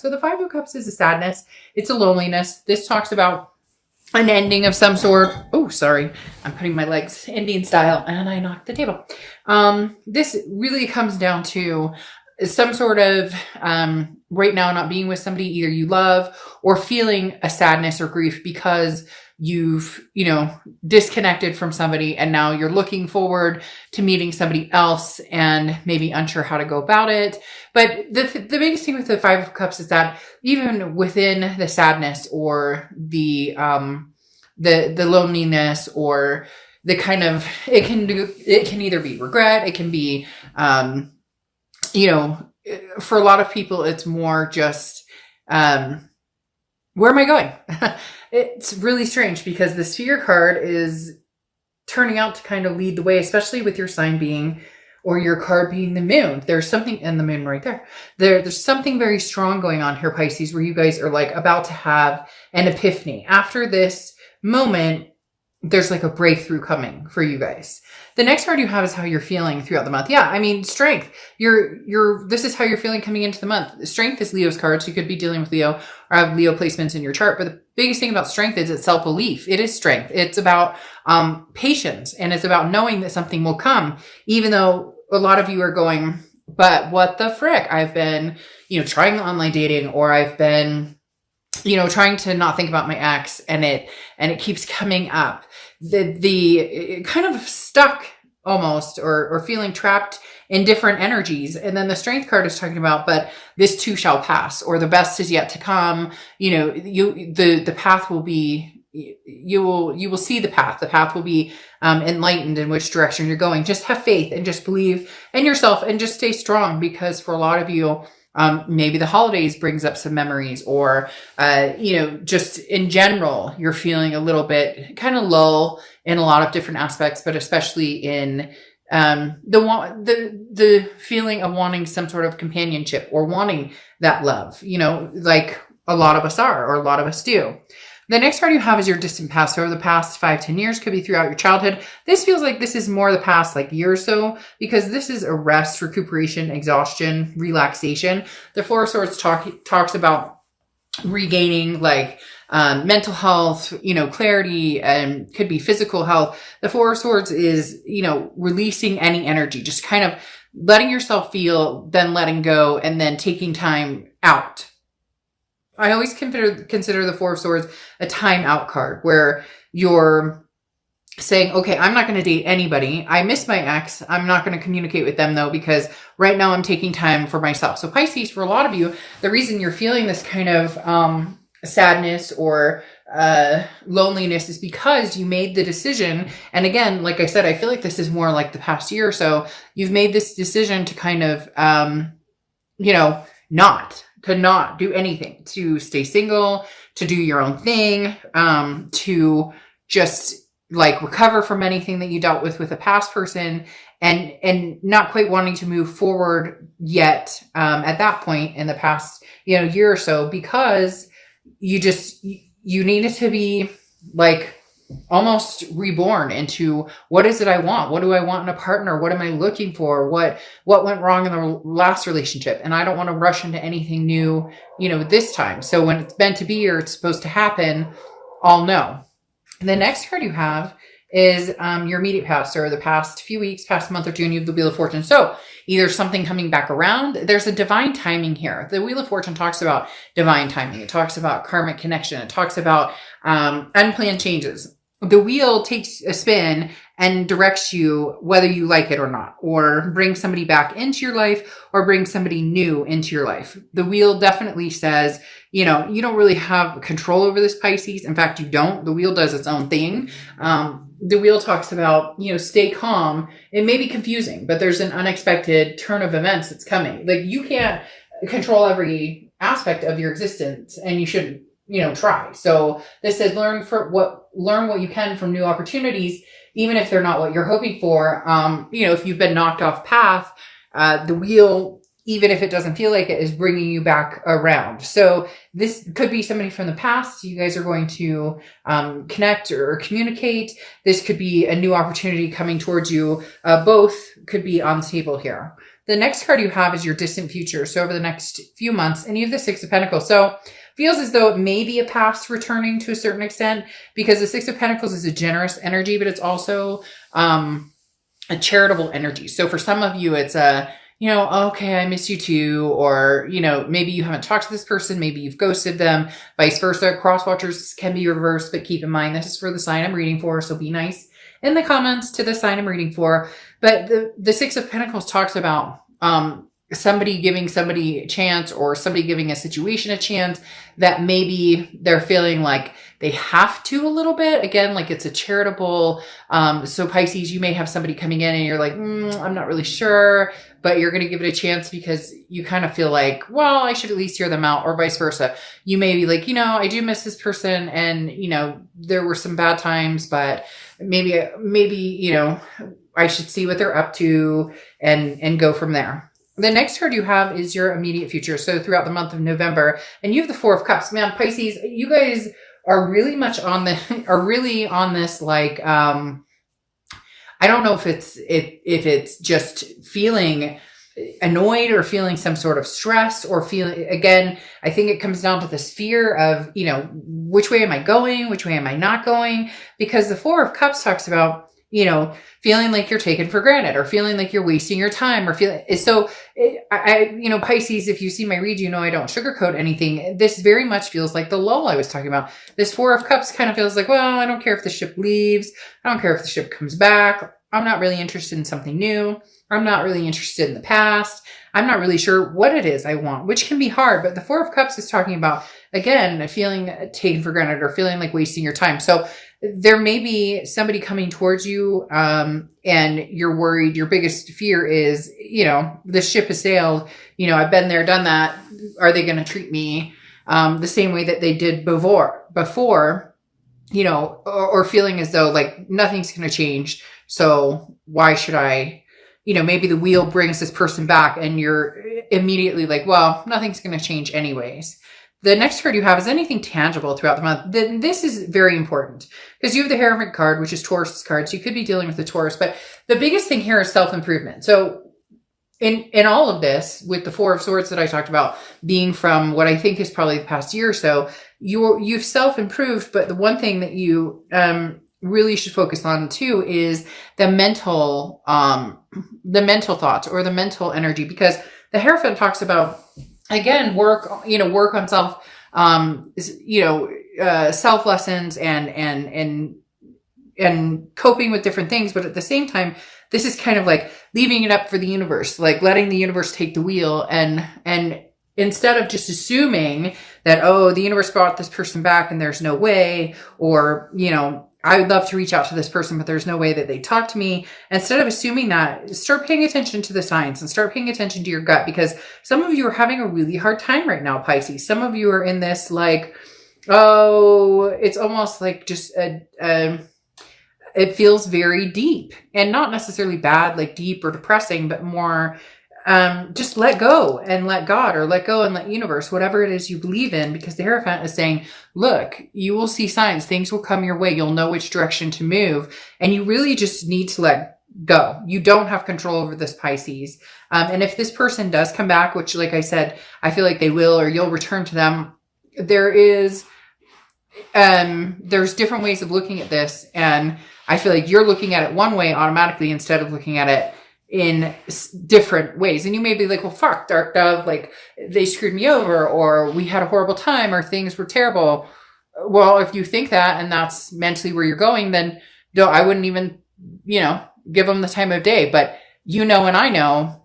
So the Five of Cups is a sadness. It's a loneliness. This talks about an ending of some sort. Oh, sorry. I'm putting my legs Indian style and I knocked the table. This really comes down to some sort of right now not being with somebody either you love, or feeling a sadness or grief because you've, disconnected from somebody and now you're looking forward to meeting somebody else and maybe unsure how to go about it. But the biggest thing with the Five of Cups is that even within the sadness or the loneliness or the kind of, it can either be regret, it can be, for a lot of people, it's more just, where am I going? It's really strange because the Sphere card is turning out to kind of lead the way, especially with your sign being, or your card being the moon. There's something in the moon right there. There's something very strong going on here, Pisces, where you guys are like about to have an epiphany. After this moment, there's like a breakthrough coming for you guys. The next card you have is how you're feeling throughout the month. Yeah, I mean, strength. This is how you're feeling coming into the month. Strength is Leo's card, so you could be dealing with Leo or have Leo placements in your chart. But the biggest thing about strength is it's self-belief. It is strength. It's about patience, and it's about knowing that something will come, even though a lot of you are going, but what the frick? I've been, trying online dating, or I've been, trying to not think about my ex, and it keeps coming up. The kind of stuck almost, or feeling trapped in different energies. And then the Strength card is talking about, but this too shall pass, or the best is yet to come. The path will be, you will see the path. The path will be enlightened in which direction you're going. Just have faith and just believe in yourself and just stay strong, because for a lot of you, maybe the holidays brings up some memories, or, just in general, you're feeling a little bit kind of lull in a lot of different aspects, but especially in, the feeling of wanting some sort of companionship or wanting that love, like a lot of us are, or a lot of us do. The next card you have is your distant past. So over the past 5-10 years, could be throughout your childhood. This feels like this is more the past year or so, because this is a rest, recuperation, exhaustion, relaxation. The Four of Swords talks about regaining mental health, clarity, and could be physical health. The Four of Swords is, releasing any energy, just kind of letting yourself feel, then letting go, and then taking time out. I always consider the Four of Swords a time out card, where you're saying, okay, I'm not going to date anybody. I miss my ex. I'm not going to communicate with them though, because right now I'm taking time for myself. So Pisces, for a lot of you, the reason you're feeling this kind of sadness or loneliness is because you made the decision. And again, like I said, I feel like this is more like the past year or so. You've made this decision to kind of, not do anything, to stay single, to do your own thing, to just recover from anything that you dealt with a past person, and not quite wanting to move forward yet, at that point in the past, year or so, because you needed to be almost reborn into, what is it I want? What do I want in a partner? What am I looking for? What went wrong in the last relationship? And I don't want to rush into anything new, this time. So when it's meant to be, or it's supposed to happen, I'll know. The next card you have is your immediate past, or the past few weeks, past month or two, and you have the Wheel of Fortune. So either something coming back around, there's a divine timing here. The Wheel of Fortune talks about divine timing. It talks about karmic connection. It talks about unplanned changes. The wheel takes a spin and directs you whether you like it or not, or bring somebody back into your life, or bring somebody new into your life. The wheel definitely says, you don't really have control over this, Pisces. In fact, you don't. The wheel does its own thing. The wheel talks about, stay calm. It may be confusing, but there's an unexpected turn of events that's coming. You can't control every aspect of your existence, and you shouldn't, try. So this says learn what you can from new opportunities, even if they're not what you're hoping for. If you've been knocked off path, the wheel, even if it doesn't feel like it, is bringing you back around. So this could be somebody from the past. You guys are going to connect or communicate. This could be a new opportunity coming towards you. Both could be on the table here. The next card you have is your distant future. So over the next few months, and you have the Six of Pentacles. So feels as though it may be a past returning to a certain extent, because the Six of Pentacles is a generous energy, but it's also a charitable energy. So for some of you, it's a, okay, I miss you too. Or, maybe you haven't talked to this person. Maybe you've ghosted them, vice versa. Cross watchers can be reversed, but keep in mind, this is for the sign I'm reading for. So be nice in the comments to the sign I'm reading for. But the Six of Pentacles talks about, somebody giving somebody a chance, or somebody giving a situation a chance that maybe they're feeling like they have to a little bit. Again, like it's a charitable. So Pisces, you may have somebody coming in and you're like, I'm not really sure, but you're going to give it a chance because you kind of feel like, well, I should at least hear them out, or vice versa. You may be like, I do miss this person, and, there were some bad times, but maybe, I should see what they're up to and go from there. The next card you have is your immediate future. So throughout the month of November, and you have the Four of Cups. Man, Pisces, you guys are really much on this, like, I don't know if it's just feeling annoyed or feeling some sort of stress, or feeling, again, I think it comes down to this fear of, which way am I going? Which way am I not going? Because the Four of Cups talks about, feeling like you're taken for granted, or feeling like you're wasting your time, or Pisces, if you see my read, I don't sugarcoat anything. This very much feels like the lull I was talking about. This Four of Cups kind of feels like, well, I don't care if the ship leaves. I don't care if the ship comes back. I'm not really interested in something new. I'm not really interested in the past. I'm not really sure what it is I want, which can be hard. But the Four of Cups is talking about, again, feeling taken for granted, or feeling like wasting your time. So there may be somebody coming towards you, and you're worried. Your biggest fear is, the ship has sailed. I've been there, done that. Are they going to treat me the same way that they did before, or feeling as though like nothing's going to change. So why should I, maybe the wheel brings this person back and you're immediately like, well, nothing's going to change anyways. The next card you have is anything tangible throughout the month. Then this is very important because you have the Hierophant card, which is Taurus card. So you could be dealing with the Taurus, but the biggest thing here is self-improvement. So in all of this, with the Four of Swords that I talked about being from what I think is probably the past year or so, you've self-improved. But the one thing that you really should focus on too is the mental thoughts, or the mental energy, because the Hierophant talks about, again, work on self, self lessons and coping with different things. But at the same time, this is kind of like leaving it up for the universe, like letting the universe take the wheel, and instead of just assuming that, oh, the universe brought this person back and there's no way, or, I would love to reach out to this person, but there's no way that they talk to me. Instead of assuming that, start paying attention to the signs and start paying attention to your gut, because some of you are having a really hard time right now, Pisces. Some of you are in this like, oh, it's almost like just it feels very deep, and not necessarily bad, like deep or depressing, but more just let go and let God, or let go and let universe, whatever it is you believe in, because the Hierophant is saying, look, you will see signs, things will come your way. You'll know which direction to move, and you really just need to let go. You don't have control over this, Pisces. And if this person does come back, which, like I said, I feel like they will, or you'll return to them, there's different ways of looking at this. And I feel like you're looking at it one way automatically instead of looking at it in different ways. And you may be like, well, fuck, Dark Dove, like they screwed me over, or we had a horrible time, or things were terrible. Well, if you think that, and that's mentally where you're going, then no, I wouldn't even, give them the time of day. But and I know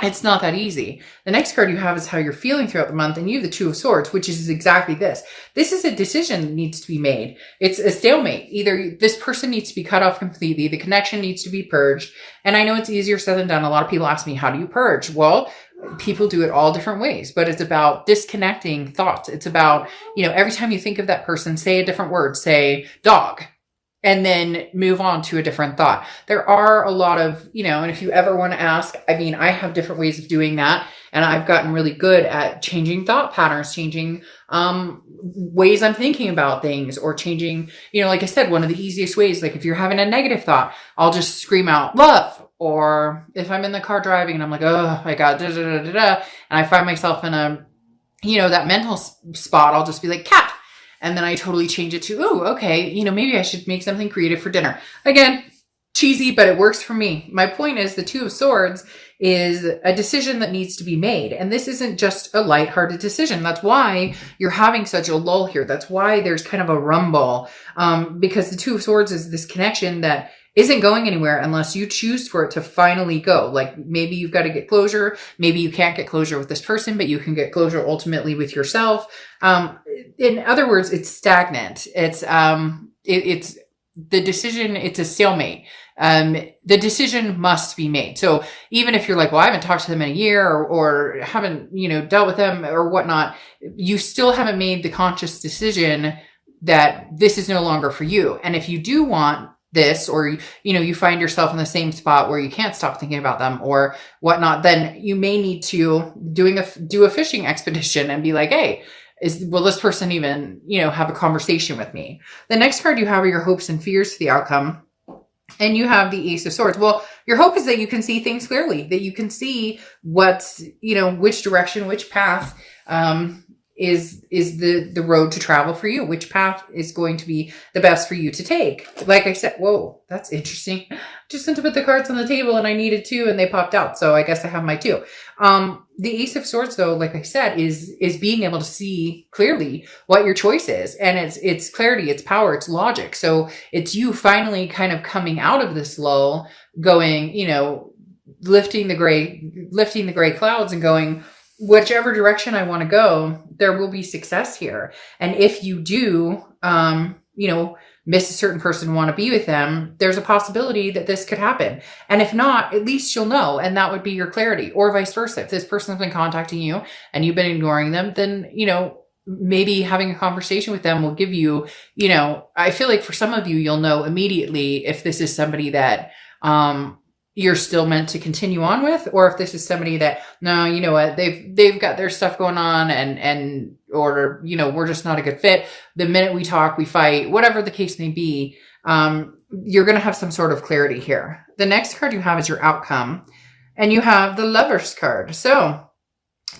it's not that easy. The next card you have is how you're feeling throughout the month, and you have the Two of Swords, which is exactly this. This is a decision that needs to be made. It's a stalemate. Either this person needs to be cut off completely, the connection needs to be purged. And I know it's easier said than done. A lot of people ask me, how do you purge? Well, people do it all different ways, but it's about disconnecting thoughts. It's about, every time you think of that person, say a different word, say dog, and then move on to a different thought. There are a lot of, and if you ever want to ask, I have different ways of doing that. And I've gotten really good at changing thought patterns, changing ways I'm thinking about things, or changing, like I said, one of the easiest ways, like if you're having a negative thought, I'll just scream out love, or if I'm in the car driving and I'm like, oh my God, da, da, da, da, da, and I find myself in a, that mental spot, I'll just be like, cat. And then I totally change it to, oh, okay, maybe I should make something creative for dinner. Again, cheesy, but it works for me. My point is the Two of Swords is a decision that needs to be made. And this isn't just a lighthearted decision. That's why you're having such a lull here. That's why there's kind of a rumble, because the Two of Swords is this connection that isn't going anywhere unless you choose for it to finally go. Like maybe you've got to get closure. Maybe you can't get closure with this person, but you can get closure ultimately with yourself. In other words, it's stagnant. It's the decision. It's a stalemate. The decision must be made. So even if you're like, well, I haven't talked to them in a year or haven't, dealt with them or whatnot, you still haven't made the conscious decision that this is no longer for you. And if you do want this, or, you find yourself in the same spot where you can't stop thinking about them or whatnot, then you may need to do a fishing expedition and be like, hey, will this person even, have a conversation with me? The next card you have are your hopes and fears for the outcome. And you have the Ace of Swords. Well, your hope is that you can see things clearly, that you can see what's, which direction, which path, is the road to travel for you, which path is going to be the best for you to take. Like I said, whoa, that's interesting. Just sent to put the cards on the table and I needed two and they popped out. So I guess I have my two. The Ace of Swords though, like I said, is being able to see clearly what your choice is. And it's clarity, it's power, it's logic. So it's you finally kind of coming out of this lull, going, lifting the gray clouds and going, whichever direction I want to go, there will be success here. And if you do, miss a certain person, want to be with them, there's a possibility that this could happen. And if not, at least you'll know. And that would be your clarity, or vice versa. If this person's been contacting you and you've been ignoring them, then, maybe having a conversation with them will give you, I feel like for some of you, you'll know immediately if this is somebody that, you're still meant to continue on with, or if this is somebody that, no, you know what, they've got their stuff going on or, we're just not a good fit. The minute we talk, we fight, whatever the case may be, you're going to have some sort of clarity here. The next card you have is your outcome, and you have the Lovers card. So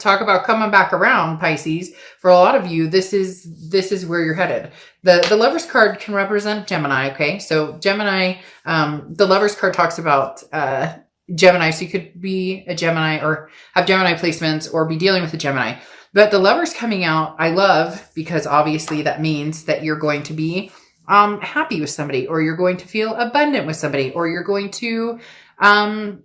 talk about coming back around, Pisces. For a lot of you, this is where you're headed. The Lovers card can represent Gemini. Okay. So Gemini, the Lovers card talks about, Gemini. So you could be a Gemini or have Gemini placements or be dealing with a Gemini, but the Lovers coming out, I love, because obviously that means that you're going to be, happy with somebody, or you're going to feel abundant with somebody, or you're going to, and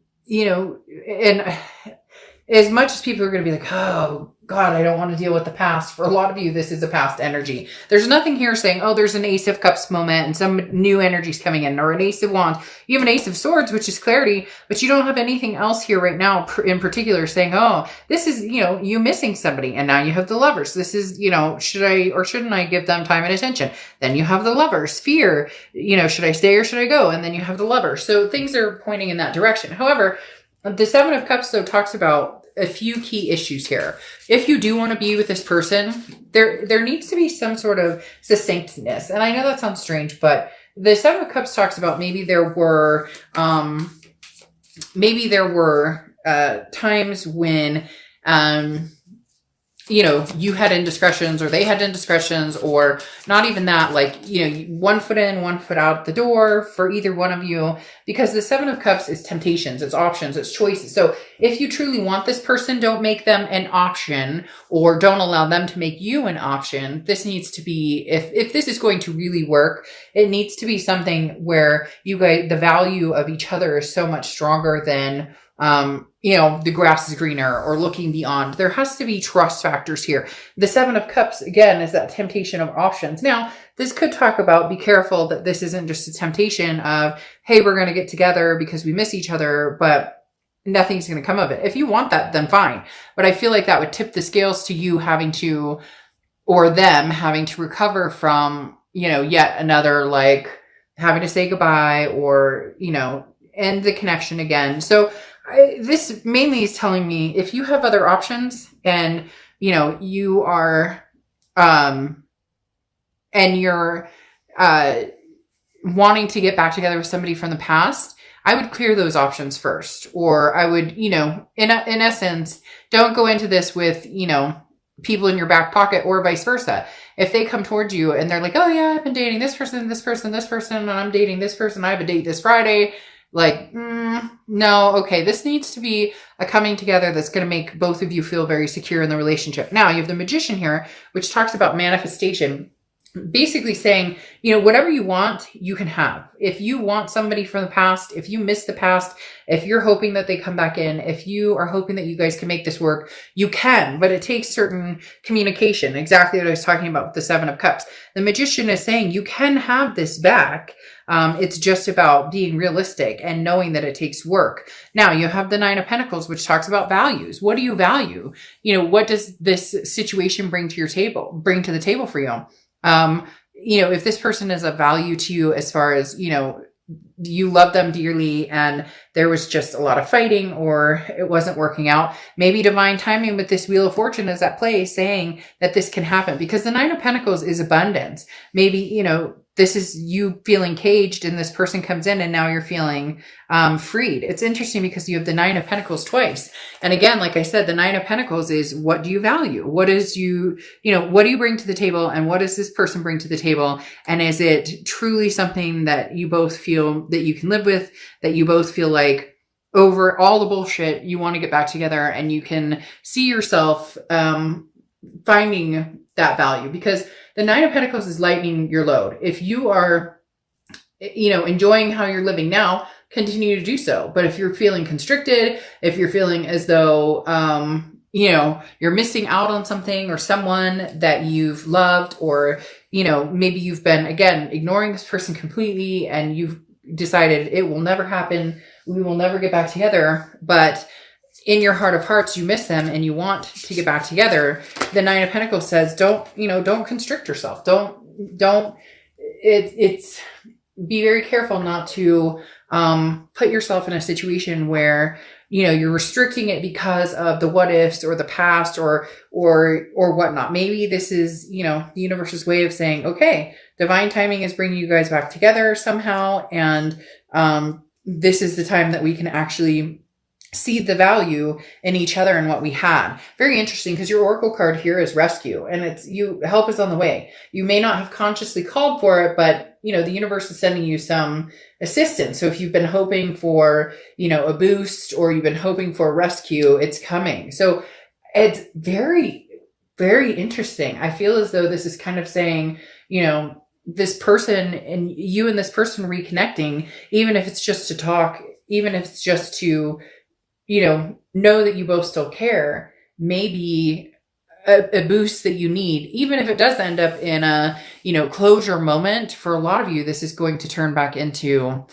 as much as people are going to be like, oh God, I don't want to deal with the past. For a lot of you, this is a past energy. There's nothing here saying, oh, there's an Ace of Cups moment and some new energy's coming in, or an Ace of Wands. You have an Ace of Swords, which is clarity, but you don't have anything else here right now in particular saying, oh, this is, you missing somebody. And now you have the Lovers. This is, should I or shouldn't I give them time and attention? Then you have the Lovers. Fear, should I stay or should I go? And then you have the Lovers. So things are pointing in that direction. However, the Seven of Cups, though, talks about a few key issues here. If you do want to be with this person, there needs to be some sort of succinctness. And I know that sounds strange, but the Seven of Cups talks about maybe there were times when, you had indiscretions or they had indiscretions, or not even that, like, one foot in, one foot out the door for either one of you, because the Seven of Cups is temptations, it's options, it's choices. So if you truly want this person, don't make them an option, or don't allow them to make you an option. This needs to be, if this is going to really work, it needs to be something where you guys, the value of each other is so much stronger than, the grass is greener or looking beyond. There has to be trust factors here. The Seven of Cups, again, is that temptation of options. Now, this could talk about, be careful that this isn't just a temptation of, hey, we're going to get together because we miss each other, but nothing's going to come of it. If you want that, then fine. But I feel like that would tip the scales to you having to, or them having to recover from, yet another, like having to say goodbye or, end the connection again. So this mainly is telling me if you have other options and, you are, and you're, wanting to get back together with somebody from the past, I would clear those options first. Or I would, in essence, don't go into this with, people in your back pocket, or vice versa. If they come towards you and they're like, oh yeah, I've been dating this person, and I'm dating this person, I have a date this Friday. Like, no, okay, this needs to be a coming together that's going to make both of you feel very secure in the relationship. Now, you have the Magician here, which talks about manifestation. Basically saying, whatever you want, you can have. If you want somebody from the past, if you miss the past, if you're hoping that they come back in, if you are hoping that you guys can make this work, you can, but it takes certain communication. Exactly what I was talking about with the 7 of Cups. The Magician is saying you can have this back. It's just about being realistic and knowing that it takes work. Now you have the 9 of Pentacles, which talks about values. What do you value? What does this situation bring to the table for you? If this person is of value to you as far as, you love them dearly and there was just a lot of fighting or it wasn't working out, maybe divine timing with this Wheel of Fortune is at play saying that this can happen, because the 9 of Pentacles is abundance. Maybe, this is you feeling caged and this person comes in and now you're feeling freed. It's interesting because you have the 9 of Pentacles twice. And again, like I said, the 9 of Pentacles is, what do you value? What is what do you bring to the table, and what does this person bring to the table? And is it truly something that you both feel that you can live with, that you both feel like over all the bullshit, you want to get back together and you can see yourself finding that value? Because the 9 of Pentacles is lightening your load. If you are, enjoying how you're living now, continue to do so. But if you're feeling constricted, if you're feeling as though, you're missing out on something or someone that you've loved, or, maybe you've been, again, ignoring this person completely and you've decided it will never happen, we will never get back together, but in your heart of hearts, you miss them and you want to get back together. The 9 of Pentacles says, don't constrict yourself. It's be very careful not to, put yourself in a situation where, you're restricting it because of the what ifs or the past or whatnot. Maybe this is, the universe's way of saying, okay, divine timing is bringing you guys back together somehow. And, this is the time that we can actually see the value in each other and what we had. Very interesting, because your Oracle card here is rescue, and help is on the way. You may not have consciously called for it, but the universe is sending you some assistance. So if you've been hoping for, a boost, or you've been hoping for a rescue, it's coming. So it's very, very interesting. I feel as though this is kind of saying, this person and you and this person reconnecting, even if it's just to talk, even if it's just to, know that you both still care, maybe a boost that you need, even if it does end up in a, closure moment. For a lot of you, this is going to turn back into